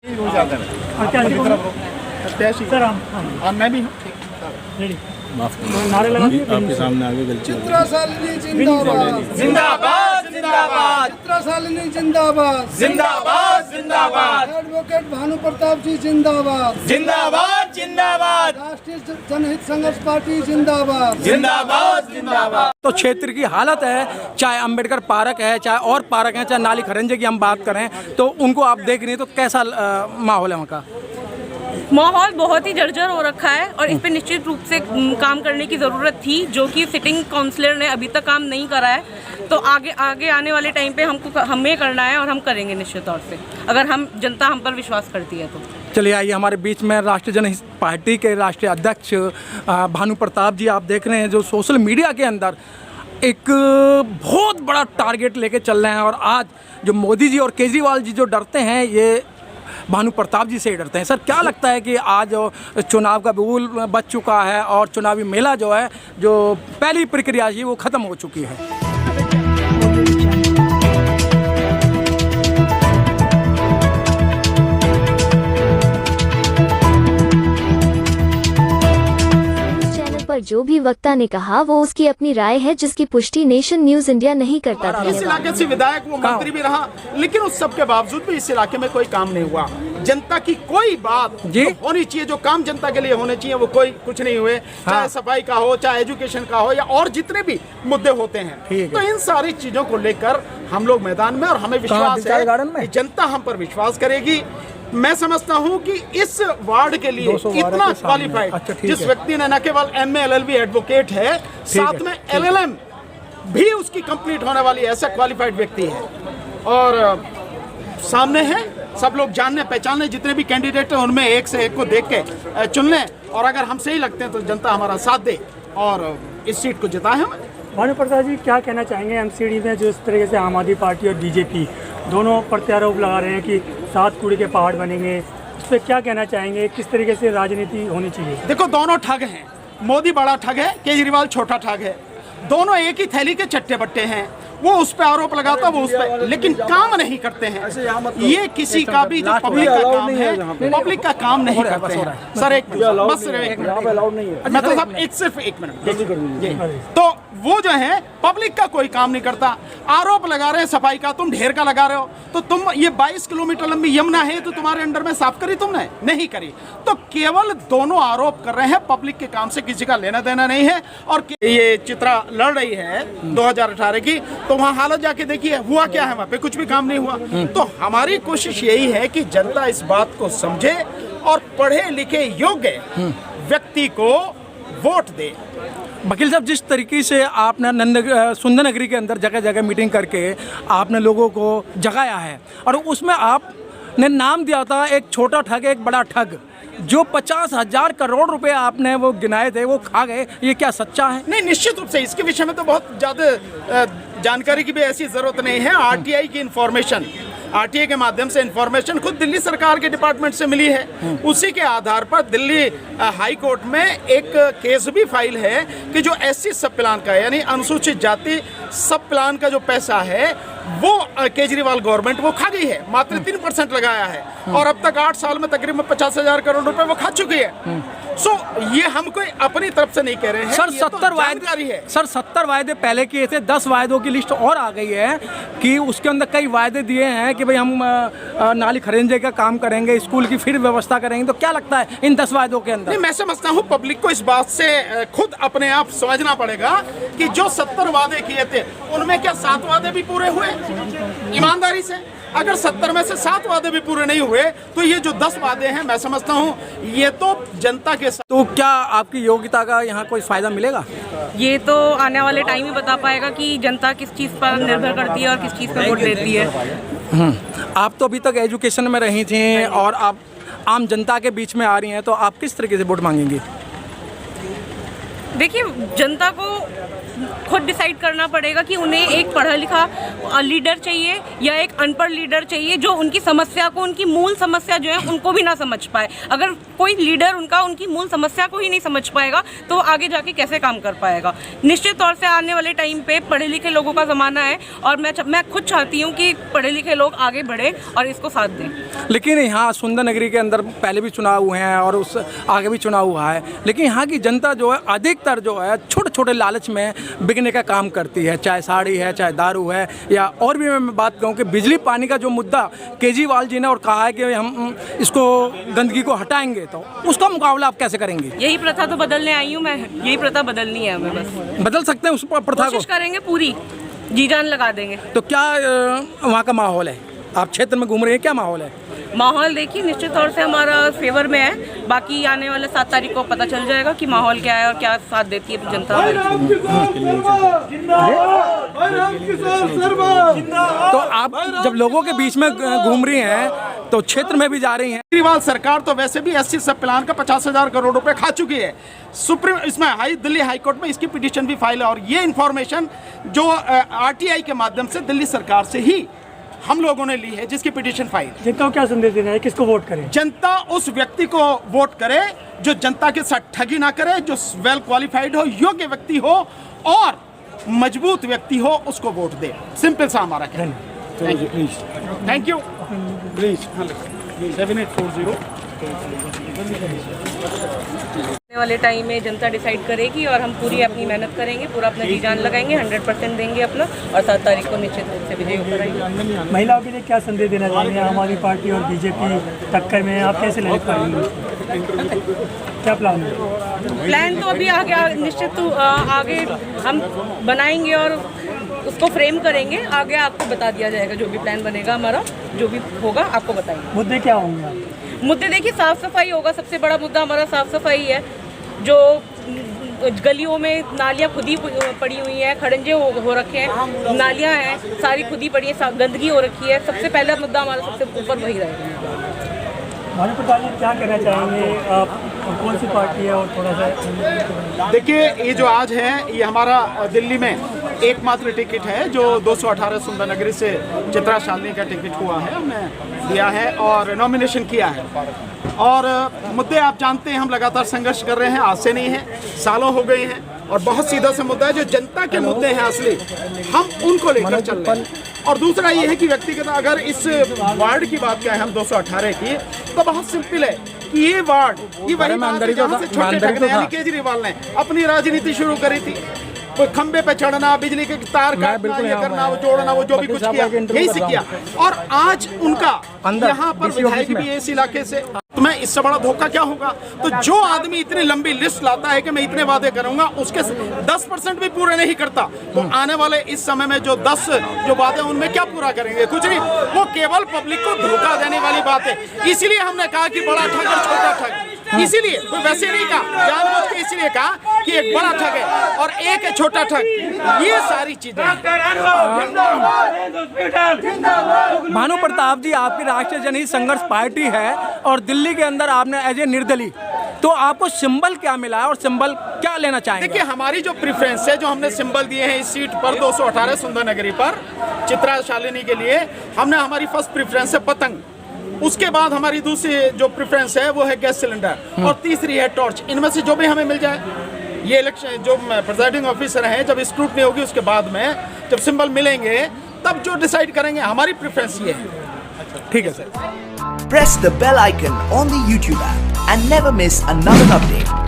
Sir मैं भी नारे लगा आपके सामने आगे गलती चित्रा शालिनी जिंदाबाद जिंदाबाद जिंदाबाद चित्रा शालिनी जिंदाबाद जिंदाबाद जिंदाबाद एडवोकेट भानु प्रताप जी जिंदाबाद जिंदाबाद जिंदाबाद राष्ट्रीय जनहित संघर्ष पार्टी जिंदाबाद जिंदाबाद जिंदाबाद। तो क्षेत्र की हालत है, चाहे अंबेडकर पार्क है, चाहे और पार्क है, चाहे नाली खरंजे की हम बात करें तो उनको आप देख रही हैं तो कैसा माहौल है वहाँ का? माहौल बहुत ही जर्जर हो रखा है और इस पे निश्चित रूप से काम करने की ज़रूरत थी, जो कि सिटिंग काउंसलर ने अभी तक काम नहीं करा है। तो आगे आने वाले टाइम पे हमें करना है और हम करेंगे निश्चित तौर से, अगर जनता हम पर विश्वास करती है तो। चलिए आइए, हमारे बीच में राष्ट्रीय जनहित पार्टी के राष्ट्रीय अध्यक्ष भानु प्रताप जी आप देख रहे हैं, जो सोशल मीडिया के अंदर एक बहुत बड़ा टारगेट लेके चल रहे हैं। और आज जो मोदी जी और केजरीवाल जी जो डरते हैं, ये भानु प्रताप जी से ही डरते हैं। सर, क्या लगता है कि आज चुनाव का बिगुल बच चुका है और चुनावी मेला जो है, जो पहली प्रक्रिया थी वो ख़त्म हो चुकी है? पर जो भी वक्ता ने कहा वो उसकी अपनी राय है, जिसकी पुष्टि नेशन न्यूज इंडिया नहीं करता था। इस इलाके से विधायक वो मंत्री भी रहा, लेकिन उस सब के बावजूद भी इस इलाके में कोई काम नहीं हुआ। जनता की कोई बात जो होनी चाहिए, जो काम जनता के लिए होने चाहिए, वो कुछ नहीं हुए। चाहे सफाई का हो, चाहे एजुकेशन का हो, या और जितने भी मुद्दे होते हैं, तो इन सारी चीजों को लेकर हम लोग मैदान में, और हमें विश्वास है कि जनता हम पर विश्वास करेगी। मैं समझता हूं कि इस वार्ड के लिए इतना क्वालिफाइड जिस व्यक्ति ने न केवल MA LLB एडवोकेट है, साथ में LLM भी उसकी कंप्लीट होने वाली ऐसा क्वालिफाइड व्यक्ति है, और सामने है, सब लोग जानने पहचानने, जितने भी कैंडिडेट हैं उनमें एक से एक को देख के चुन लें, और अगर हम सही लगते हैं तो जनता हमारा साथ दे और इस सीट को जिताए हमें। भानु प्रताप जी, क्या कहना चाहेंगे MCD में जो इस तरीके से आम आदमी पार्टी और BJP दोनों प्रत्यारोप लगा रहे हैं कि 7 कूड़े के पहाड़ बनेंगे, उस पर क्या कहना चाहेंगे? किस तरीके से राजनीति होनी चाहिए? देखो, दोनों ठग हैं। मोदी बड़ा ठग है, केजरीवाल छोटा ठग है। दोनों एक ही थैली के चट्टे बट्टे हैं। वो उस पे आरोप लगाता, वो उस पे, लेकिन काम नहीं करते हैं। ये किसी का भी जो पब्लिक का काम है, पब्लिक का काम नहीं करते हैं। सर एक मिनट, बस सिर्फ एक मिनट, मैं तो सब सिर्फ एक मिनट। तो वो जो है पब्लिक का कोई काम नहीं करता। आरोप लगा रहे हैं सफाई का, तुम ढेर का लगा रहे हो, तो तुम ये 22 किलोमीटर लंबी यमुना है, तो तुम्हारे अंडर में साफ करी तुमने? नहीं करी। तो केवल दोनों आरोप कर रहे हैं, पब्लिक के काम से किसी का लेना देना नहीं है। और ये चित्रा लड़ रही है 2018 की, तो वहाँ हालत जाके देखिए, हुआ क्या है वहाँ पे? कुछ भी काम नहीं हुआ। तो हमारी कोशिश यही है कि जनता इस बात को समझे और पढ़े लिखे योग्य व्यक्ति को वोट दे। वकील साहब, जिस तरीके से आपने सुंदर नगरी के अंदर जगह जगह मीटिंग करके आपने लोगों को जगाया है, और उसमें आपने नाम दिया था एक छोटा ठग एक बड़ा ठग, जो 50,000 करोड़ रुपए आपने वो गिनाए थे वो खा गए, ये क्या सच्चा है? नहीं, निश्चित रूप से इसके विषय में तो बहुत ज़्यादा जानकारी की भी ऐसी ज़रूरत नहीं है। RTI की इंफॉर्मेशन, RTI के माध्यम से इंफॉर्मेशन खुद दिल्ली सरकार के डिपार्टमेंट से मिली है। उसी के आधार पर दिल्ली हाई कोर्ट में एक केस भी फाइल है कि जो SC सब प्लान का, यानी अनुसूचित जाति सब प्लान का जो पैसा है वो केजरीवाल गवर्नमेंट वो खा गई है। मात्र 3% लगाया है, और अब तक 8 साल में तकरीबन 50,000 करोड़ रुपए वो खा चुकी है। सो ये हम कोई अपनी तरफ से नहीं कह रहे हैं सर। 70 वायदे है सर, 70 वायदे पहले किए थे, 10 वायदों की लिस्ट और आ गई है कि उसके अंदर कई वायदे दिए हैं कि भाई हम नाली खरंजे का काम करेंगे, स्कूल की फिर व्यवस्था करेंगे। तो क्या लगता है इन 10 वायदों के अंदर? नहीं, मैं समझता हूँ पब्लिक को इस बात से खुद अपने आप समझना पड़ेगा कि जो 70 वादे किए थे उनमें क्या 7 वादे भी पूरे हुए? ईमानदारी से अगर 70 में से 7 वादे भी पूरे नहीं हुए, तो ये जो 10 वादे हैं, मैं समझता हूँ ये तो जनता के साथ। तो क्या आपकी योग्यता का यहाँ कोई फायदा मिलेगा? ये तो आने वाले टाइम ही बता पाएगा कि जनता किस चीज़ पर निर्भर करती है और किस चीज़ पर वोट देती है। आप तो अभी तक एजुकेशन में रही थी और आप आम जनता के बीच में आ रही हैं, तो आप किस तरीके से वोट मांगेंगी? देखिए, जनता को खुद डिसाइड करना पड़ेगा कि उन्हें एक पढ़ा लिखा लीडर चाहिए या एक अनपढ़ लीडर चाहिए जो उनकी समस्या को, उनकी मूल समस्या जो है उनको भी ना समझ पाए। अगर कोई लीडर उनकी मूल समस्या को ही नहीं समझ पाएगा तो आगे जाके कैसे काम कर पाएगा। निश्चित तौर से आने वाले टाइम पे पढ़े लिखे लोगों का ज़माना है और मैं खुद चाहती हूँ कि पढ़े लिखे लोग आगे बढ़े और इसको साथ दें। लेकिन यहाँ सुंदर नगरी के अंदर पहले भी चुनाव हुए हैं और उस आगे भी चुनाव हुआ है, लेकिन यहाँ की जनता जो है अधिकतर जो है छोटे छोटे लालच में बिकने का काम करती है, चाहे साड़ी है, चाहे दारू है, या और भी मैं बात कहूँ कि बिजली पानी का जो मुद्दा केजरीवाल जी ने और कहा है कि हम इसको गंदगी को हटाएंगे, तो उसका मुकाबला आप कैसे करेंगे? यही प्रथा तो बदलने आई हूँ मैं, यही प्रथा बदलनी है हमें। बस बदल सकते हैं उस प्रथा को? कोशिश करेंगे, पूरी जी जान लगा देंगे। तो क्या वहाँ का माहौल है? आप क्षेत्र में घूम रहे हैं, क्या माहौल है? माहौल देखिए निश्चित तौर से हमारा फेवर में है, बाकी आने वाले 7 तारीख को पता चल जाएगा कि माहौल क्या है और क्या साथ देती है जनता। तो आप जब लोगों के बीच में घूम रही हैं तो क्षेत्र में भी जा रही हैं। केजरीवाल सरकार तो वैसे भी 80 सब प्लान का 50,000 करोड़ रुपए खा चुकी है। सुप्रीम इसमें दिल्ली हाई कोर्ट में इसकी पिटीशन भी फाइल है और ये इंफॉर्मेशन जो आरटीआई के माध्यम से दिल्ली सरकार से ही हम लोगों ने ली है, जिसकी पिटीशन फाइल। जनता को क्या संदेश देना है, किसको वोट करें? जनता उस व्यक्ति को वोट करे जो जनता के साथ ठगी ना करे, जो वेल क्वालिफाइड हो, योग्य व्यक्ति हो और मजबूत व्यक्ति हो, उसको वोट दे। सिंपल सा हमारा कहना। Thank you please 7840। आने वाले टाइम में जनता डिसाइड करेगी और हम पूरी अपनी मेहनत करेंगे, पूरा अपना जी जान लगाएंगे, 100% देंगे अपना और 7 तारीख को निश्चित रूप से विजय होकर आएंगे। महिलाओं के लिए क्या संदेश देना चाहेंगे? आम आदमी पार्टी और बीजेपी टक्कर में आप कैसे लड़ पाएंगे? क्या प्लान है? प्लान तो अभी आगे निश्चित आगे हम बनाएंगे और उसको फ्रेम करेंगे, आगे आपको बता दिया जाएगा। जो भी प्लान बनेगा हमारा, जो भी होगा आपको बताएंगे। मुद्दे क्या होंगे? मुद्दे देखिए, साफ़ सफाई होगा। सबसे बड़ा मुद्दा हमारा साफ़ सफाई है। जो गलियों में नालियाँ खुद ही पड़ी हुई हैं, खड़ंजे हो रखे हैं, नालियाँ हैं सारी खुद ही पड़ी है, गंदगी हो रखी है। सबसे पहला मुद्दा हमारा सबसे ऊपर वही रहेगा। भानु प्रताप जी क्या कहना चाहेंगे? आप कौन सी पार्टी है और थोड़ा सा देखिए, ये जो आज है ये हमारा दिल्ली में एकमात्र टिकट है जो 218 सुंदर नगरी से चित्रा शालिनी का टिकट हुआ है, हमने दिया है और नॉमिनेशन किया है। और मुद्दे आप जानते हैं, हम लगातार संघर्ष कर रहे हैं, आज से नहीं है, सालों हो गए हैं और बहुत सीधा से मुद्दा है। जो जनता के मुद्दे हैं असली, हम उनको लेकर चल रहे हैं। और दूसरा ये है कि व्यक्तिगत अगर इस वार्ड की बात करें हम 218 की, तो बहुत सिंपल है कि ये वार्ड ये वही बात है जहाँ से छोटे ठगने यानी केजरीवाल ने अपनी राजनीति शुरू करी थी। कोई खंबे पे चढ़ना, बिजली के तार काटना, ये करना, वो जोड़ना, वो जो भी कुछ किया यही से किया। और आज उनका यहाँ पर विधायक भी है इस इलाके से, तो मैं इससे बड़ा धोखा क्या होगा? तो जो आदमी इतनी लंबी लिस्ट लाता है कि मैं इतने वादे करूंगा, उसके 10% भी पूरे नहीं करता, तो आने वाले इस समय में जो 10 जो वादे उनमें क्या पूरा करेंगे? कुछ नहीं। वो केवल पब्लिक को धोखा देने वाली बात है। इसीलिए हमने कहा कि बड़ा ठग और छोटा ठग, इसीलिए कोई वैसे नहीं कहा, जानबूझ के इसीलिए कहा कि एक बड़ा ठग है और एक है छोटा ठग। ये सारी चीजें। भानु प्रताप जी, आपकी राष्ट्रीय जनहित संघर्ष पार्टी है और दिल्ली के अंदर आपने एज ए निर्दलीय, तो आपको सिंबल क्या मिला है और सिंबल क्या लेना चाहेंगे? देखिए, हमारी जो प्रेफरेंस है, जो हमने सिंबल दिए हैं इस सीट पर 218 सुंदर नगरी पर चित्रा शालिनी के लिए, हमने हमारी फर्स्ट प्रेफरेंस है पतंग। उसके बाद हमारी दूसरी जो प्रेफरेंस है वो है गैस सिलेंडर और तीसरी है टॉर्च। इनमें से जो भी हमें मिल जाए, ये इलेक्शन जो प्रिजाइडिंग ऑफिसर हैं, जब स्क्रूटनी होगी उसके बाद में जब सिंबल मिलेंगे तब जो डिसाइड करेंगे। हमारी प्रेफरेंस ये है। ठीक है sir. Press the bell icon on the YouTube app and never miss another update.